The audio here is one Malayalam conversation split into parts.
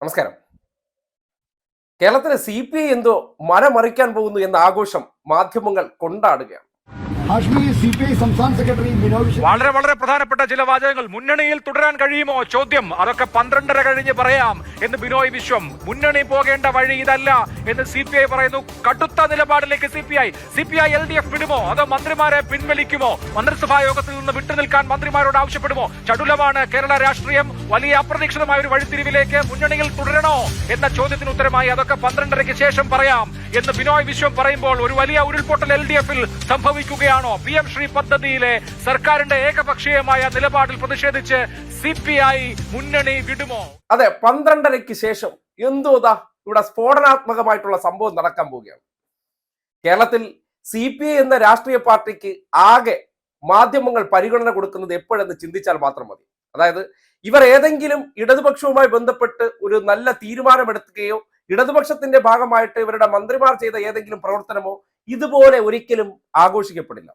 നമസ്കാരം. കേരളത്തിലെ CPI എന്തോ മരമറിക്കാൻ പോകുന്നു എന്ന ആഘോഷം മാധ്യമങ്ങൾ കൊണ്ടാടുകയാണ്. സംസ്ഥാന സെക്രട്ടറി വളരെ വളരെ പ്രധാനപ്പെട്ട ചില വാചകങ്ങൾ. മുന്നണിയിൽ തുടരാൻ കഴിയുമോ ചോദ്യം, അതൊക്കെ 12:30 കഴിഞ്ഞ് പറയാം എന്ന് ബിനോയ് വിശ്വം. മുന്നണി പോകേണ്ട വഴി ഇതല്ല എന്ന് CPI പറയുന്നു. കടുത്ത നിലപാടിലേക്ക് CPI LDF വിടുമോ അതോ മന്ത്രിമാരെ പിൻവലിക്കുമോ? മന്ത്രിസഭാ യോഗത്തിൽ നിന്ന് വിട്ടുനിൽക്കാൻ മന്ത്രിമാരോട് ആവശ്യപ്പെടുമോ? ചടുലമാണ് കേരള രാഷ്ട്രീയം. വലിയ അപ്രതീക്ഷിതമായ ഒരു വഴിത്തിരിവിലേക്ക്. മുന്നണിയിൽ തുടരണോ എന്ന ചോദ്യത്തിന് ഉത്തരമായി അതൊക്കെ 12:30 ശേഷം പറയാം എന്ന് ബിനോയ് വിശ്വം പറയുമ്പോൾ ഒരു വലിയ ഉരുൾപൊട്ടൽ LDF-ൽ സംഭവിക്കുകയാണോ? PM ശ്രീ പദ്ധതിയിലെ സർക്കാരിന്റെ ഏകപക്ഷീയമായ നിലപാടിൽ പ്രതിഷേധിച്ച് CPI മുന്നണി വിടുമോ? അതെ, 12:30 ശേഷം എന്തോതാ ഇവിടെ സ്ഫോടനാത്മകമായിട്ടുള്ള സംഭവം നടക്കാൻ പോവുകയാണ്. കേരളത്തിൽ CPI എന്ന രാഷ്ട്രീയ പാർട്ടിക്ക് ആകെ മാധ്യമങ്ങൾ പരിഗണന കൊടുക്കുന്നത് എപ്പോഴെന്ന് ചിന്തിച്ചാൽ മാത്രം മതി. അതായത് ഇവർ ഏതെങ്കിലും ഇടതുപക്ഷവുമായി ബന്ധപ്പെട്ട് ഒരു നല്ല തീരുമാനമെടുക്കുകയോ ഇടതുപക്ഷത്തിന്റെ ഭാഗമായിട്ട് ഇവരുടെ മന്ത്രിമാർ ചെയ്ത ഏതെങ്കിലും പ്രവർത്തനമോ ഇതുപോലെ ഒരിക്കലും ആഘോഷിക്കപ്പെടില്ല.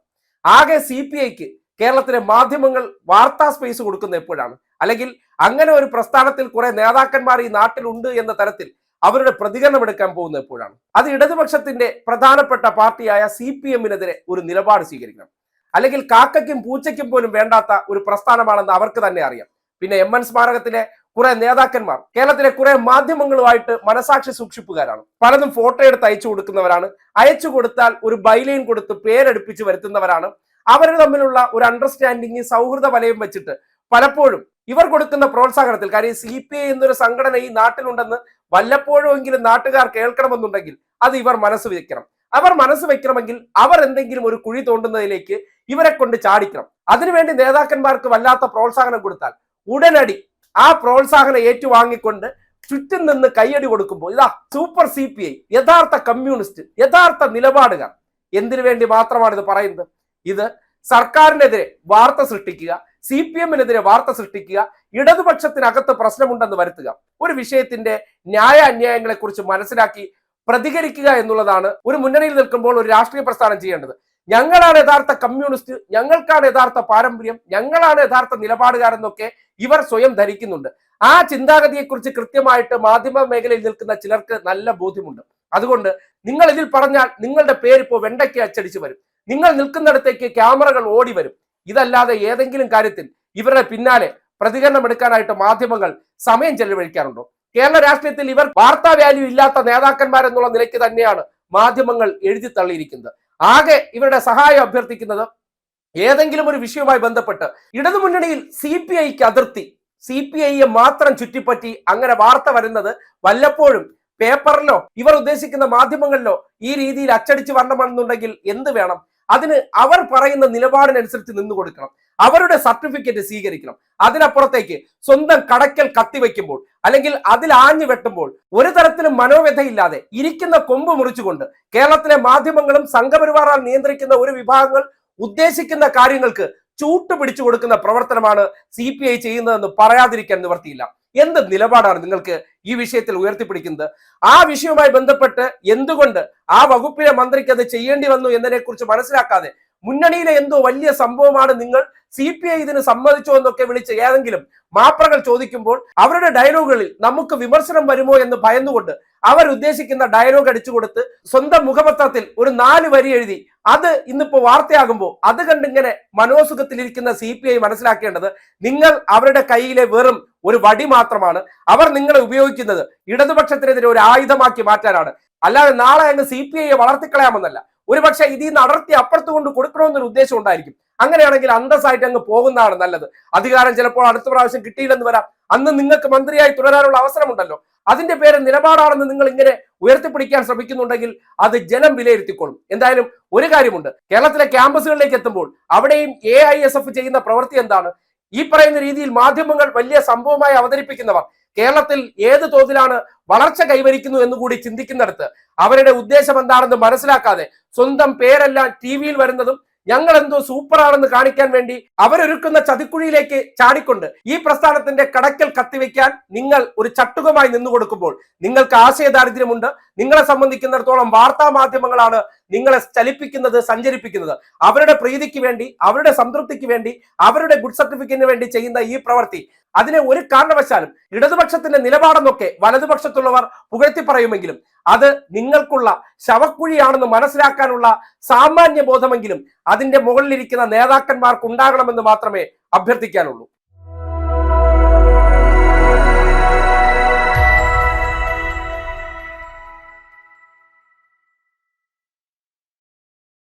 ആകെ CPIക്ക് കേരളത്തിലെ മാധ്യമങ്ങൾ വാർത്താ സ്പേസ് കൊടുക്കുന്ന എപ്പോഴാണ്, അല്ലെങ്കിൽ അങ്ങനെ ഒരു പ്രസ്ഥാനത്തിൽ കുറെ നേതാക്കന്മാർ ഈ നാട്ടിലുണ്ട് എന്ന തരത്തിൽ അവരുടെ പ്രതികരണം എടുക്കാൻ പോകുന്ന എപ്പോഴാണ്? അത് ഇടതുപക്ഷത്തിന്റെ പ്രധാനപ്പെട്ട പാർട്ടിയായ CPM-നെതിരെ ഒരു നിലപാട് സ്വീകരിക്കണം. അല്ലെങ്കിൽ കാക്കയ്ക്കും പൂച്ചയ്ക്കും പോലും വേണ്ടാത്ത ഒരു പ്രസ്ഥാനമാണെന്ന് അവർക്ക് തന്നെ അറിയാം. പിന്നെ MN സ്മാരകത്തിലെ കുറെ നേതാക്കന്മാർ കേരളത്തിലെ കുറെ മാധ്യമങ്ങളുമായിട്ട് മനസാക്ഷി സൂക്ഷിപ്പുകാരാണ്. പലതും ഫോട്ടോ എടുത്ത് അയച്ചു കൊടുക്കുന്നവരാണ്. അയച്ചു കൊടുത്താൽ ഒരു ബൈലൈൻ കൊടുത്ത് പേരെടുപ്പിച്ച് വരുത്തുന്നവരാണ്. അവർ തമ്മിലുള്ള ഒരു അണ്ടർസ്റ്റാൻഡിങ്, സൗഹൃദ വലയം വെച്ചിട്ട് പലപ്പോഴും ഇവർ കൊടുക്കുന്ന പ്രോത്സാഹനത്തിൽ, കാര്യം CPI എന്നൊരു സംഘടന ഈ നാട്ടിലുണ്ടെന്ന് വല്ലപ്പോഴുമെങ്കിലും നാട്ടുകാർ കേൾക്കണമെന്നുണ്ടെങ്കിൽ അത് ഇവർ മനസ്സ് വെക്കണം. അവർ മനസ്സ് വെക്കണമെങ്കിൽ അവർ എന്തെങ്കിലും ഒരു കുഴി തോണ്ടുന്നതിലേക്ക് ഇവരെ കൊണ്ട് ചാടിക്കണം. അതിനുവേണ്ടി നേതാക്കന്മാർക്ക് വല്ലാത്ത പ്രോത്സാഹനം കൊടുത്താൽ ഉടനടി ആ പ്രോത്സാഹനം ഏറ്റുവാങ്ങിക്കൊണ്ട് ചുറ്റും നിന്ന് കയ്യടി കൊടുക്കുമ്പോൾ ഇതാ സൂപ്പർ CPI, യഥാർത്ഥ കമ്മ്യൂണിസ്റ്റ്, യഥാർത്ഥ നിലപാടുകാർ. എന്തിനു വേണ്ടി മാത്രമാണ് ഇത് പറയുന്നത്? ഇത് സർക്കാരിനെതിരെ വാർത്ത സൃഷ്ടിക്കുക, CPM-നെതിരെ വാർത്ത സൃഷ്ടിക്കുക, ഇടതുപക്ഷത്തിനകത്ത് പ്രശ്നമുണ്ടെന്ന് വരുത്തുക, ഒരു വിഷയത്തിന്റെ ന്യായ അന്യായങ്ങളെ കുറിച്ച് മനസ്സിലാക്കി പ്രതികരിക്കുക എന്നുള്ളതാണ് ഒരു മുന്നണിയിൽ നിൽക്കുമ്പോൾ ഒരു രാഷ്ട്രീയ പ്രസ്ഥാനം ചെയ്യേണ്ടത്. ഞങ്ങളാണ് യഥാർത്ഥ കമ്മ്യൂണിസ്റ്റ്, ഞങ്ങൾക്കാണ് യഥാർത്ഥ പാരമ്പര്യം, ഞങ്ങളാണ് യഥാർത്ഥ നിലപാടുകാരെന്നൊക്കെ ഇവർ സ്വയം ധരിക്കുന്നുണ്ട്. ആ ചിന്താഗതിയെക്കുറിച്ച് കൃത്യമായിട്ട് മാധ്യമ മേഖലയിൽ നിൽക്കുന്ന ചിലർക്ക് നല്ല ബോധ്യമുണ്ട്. അതുകൊണ്ട് നിങ്ങൾ ഇതിൽ പറഞ്ഞാൽ നിങ്ങളുടെ പേരിപ്പോ വെണ്ടയ്ക്ക് അച്ചടിച്ചു വരും, നിങ്ങൾ നിൽക്കുന്നിടത്തേക്ക് ക്യാമറകൾ ഓടി വരും. ഇതല്ലാതെ ഏതെങ്കിലും കാര്യത്തിൽ ഇവരുടെ പിന്നാലെ പ്രതികരണം എടുക്കാനായിട്ട് മാധ്യമങ്ങൾ സമയം ചെലവഴിക്കാറുണ്ടോ? കേരള രാഷ്ട്രീയത്തിൽ ഇവർ വാർത്താ വാല്യൂ ഇല്ലാത്ത നേതാക്കന്മാരെന്നുള്ള നിലയ്ക്ക് തന്നെയാണ് മാധ്യമങ്ങൾ എഴുതി തള്ളിയിരിക്കുന്നത്. ആകെ ഇവരുടെ സഹായം അഭ്യർത്ഥിക്കുന്നത് ഏതെങ്കിലും ഒരു വിഷയവുമായി ബന്ധപ്പെട്ട് ഇടതുമുന്നണിയിൽ CPIക്ക് അതിർത്തി, CPIയെ മാത്രം ചുറ്റിപ്പറ്റി അങ്ങനെ വാർത്ത വരുന്നത് വല്ലപ്പോഴും പേപ്പറിലോ ഇവർ ഉദ്ദേശിക്കുന്ന മാധ്യമങ്ങളിലോ ഈ രീതിയിൽ അച്ചടിച്ച് വരണമെന്നുണ്ടെങ്കിൽ എന്ത് വേണം? അതിന് അവർ പറയുന്ന നിലപാടിനനുസരിച്ച് നിന്നു കൊടുക്കണം, അവരുടെ സർട്ടിഫിക്കറ്റ് സ്വീകരിക്കണം. അതിനപ്പുറത്തേക്ക് സ്വന്തം കടക്കൽ കത്തിവെക്കുമ്പോൾ അല്ലെങ്കിൽ അതിൽ ആഞ്ഞു വെട്ടുമ്പോൾ ഒരു തരത്തിലും മനോവ്യഥയില്ലാതെ ഇരിക്കുന്ന കൊമ്പ് മുറിച്ചുകൊണ്ട് കേരളത്തിലെ മാധ്യമങ്ങളും സംഘപരിവാറാൽ നിയന്ത്രിക്കുന്ന ഒരു വിഭാഗങ്ങൾ ഉദ്ദേശിക്കുന്ന കാര്യങ്ങൾക്ക് ചൂട്ട് പിടിച്ചു കൊടുക്കുന്ന പ്രവർത്തനമാണ് CPI ചെയ്യുന്നതെന്ന് പറയാതിരിക്കാൻ നിവർത്തിയില്ല. എന്ത് നിലപാടാണ് നിങ്ങൾക്ക് ഈ വിഷയത്തിൽ ഉയർത്തിപ്പിടിക്കുന്നത്? ആ വിഷയവുമായി ബന്ധപ്പെട്ട് എന്തുകൊണ്ട് ആ വകുപ്പിലെ മന്ത്രിക്ക് അത് ചെയ്യേണ്ടി വന്നു എന്നതിനെ കുറിച്ച് മനസ്സിലാക്കാതെ മുന്നണിയിലെ എന്തോ വലിയ സംഭവമാണ്, നിങ്ങൾ CPI ഇതിന് സമ്മതിച്ചോ എന്നൊക്കെ വിളിച്ച് ഏതെങ്കിലും മാപ്രകൾ ചോദിക്കുമ്പോൾ അവരുടെ ഡയലോഗുകളിൽ നമുക്ക് വിമർശനം വരുമോ എന്ന് ഭയന്നുകൊണ്ട് അവരുദ്ദേശിക്കുന്ന ഡയലോഗ് അടിച്ചു കൊടുത്ത് സ്വന്തം മുഖപത്രത്തിൽ ഒരു 4 വരി എഴുതി അത് ഇന്നിപ്പോ വാർത്തയാകുമ്പോൾ അത് കണ്ടിങ്ങനെ മനോസുഖത്തിലിരിക്കുന്ന CPI മനസ്സിലാക്കേണ്ടത് നിങ്ങൾ അവരുടെ കയ്യിലെ വെറും ഒരു വടി മാത്രമാണ്. അവർ നിങ്ങളെ ഉപയോഗിക്കുന്നത് ഇടതുപക്ഷത്തിനെതിരെ ഒരു ആയുധമാക്കി മാറ്റാനാണ്. അല്ലാതെ നാളെ അങ്ങ് CPIയെ വളർത്തിക്കളയാമെന്നല്ല. ഒരുപക്ഷെ ഇതിൽ നിന്ന് അടർത്തി അപ്പുറത്ത് കൊണ്ട് കൊടുക്കണമെന്നൊരു ഉദ്ദേശം ഉണ്ടായിരിക്കും. അങ്ങനെയാണെങ്കിൽ അന്തസ്സായിട്ട് അങ്ങ് പോകുന്നതാണ് നല്ലത്. അധികാരം ചിലപ്പോൾ അടുത്ത പ്രാവശ്യം കിട്ടിയില്ലെന്ന് വരാം. അന്ന് നിങ്ങൾക്ക് മന്ത്രിയായി തുടരാനുള്ള അവസരമുണ്ടല്ലോ. അതിന്റെ പേര് നിലപാടാണെന്ന് നിങ്ങൾ ഇങ്ങനെ ഉയർത്തിപ്പിടിക്കാൻ ശ്രമിക്കുന്നുണ്ടെങ്കിൽ അത് ജനം വിലയിരുത്തിക്കൊള്ളും. എന്തായാലും ഒരു കാര്യമുണ്ട്, കേരളത്തിലെ ക്യാമ്പസുകളിലേക്ക് എത്തുമ്പോൾ അവിടെയും AISF ചെയ്യുന്ന പ്രവൃത്തി എന്താണ്? ഈ പറയുന്ന രീതിയിൽ മാധ്യമങ്ങൾ വലിയ സംഭവമായി അവതരിപ്പിക്കുന്നവർ കേരളത്തിൽ ഏത് തോതിലാണ് വളർച്ച കൈവരിക്കുന്നു എന്നുകൂടി ചിന്തിക്കുന്നിടത്ത് അവരുടെ ഉദ്ദേശം എന്താണെന്ന് മനസ്സിലാക്കാതെ സ്വന്തം പേരെല്ലാം TV-യിൽ വരുന്നതും ഞങ്ങൾ എന്തോ സൂപ്പറാണെന്ന് കാണിക്കാൻ വേണ്ടി അവരൊരുക്കുന്ന ചതിക്കുഴിയിലേക്ക് ചാടിക്കൊണ്ട് ഈ പ്രസ്ഥാനത്തിന്റെ കടക്കൽ കത്തിവെക്കാൻ നിങ്ങൾ ഒരു ചട്ടുകമായി നിന്നു കൊടുക്കുമ്പോൾ നിങ്ങൾക്ക് ആശയദാരിദ്ര്യമുണ്ട്, നിങ്ങളെ സംബന്ധിക്കുന്നിടത്തോളം വാർത്താ മാധ്യമങ്ങളാണ് നിങ്ങളെ ചലിപ്പിക്കുന്നത്, സഞ്ചരിപ്പിക്കുന്നത്. അവരുടെ പ്രീതിക്ക് വേണ്ടി, അവരുടെ സംതൃപ്തിക്ക് വേണ്ടി, അവരുടെ ഗുഡ് സർട്ടിഫിക്കറ്റിന് വേണ്ടി ചെയ്യുന്ന ഈ പ്രവൃത്തി, അതിനെ ഒരു കാരണവശാലും ഇടതുപക്ഷത്തിന്റെ നിലപാടെന്നൊക്കെ വലതുപക്ഷത്തുള്ളവർ പുകഴ്ത്തി പറയുമെങ്കിലും അത് നിങ്ങൾക്കുള്ള ശവക്കുഴിയാണെന്ന് മനസ്സിലാക്കാനുള്ള സാമാന്യ ബോധമെങ്കിലും അതിന്റെ മുകളിലിരിക്കുന്ന നേതാക്കന്മാർക്ക് ഉണ്ടാകണമെന്ന് മാത്രമേ അഭ്യർത്ഥിക്കാനുള്ളൂ.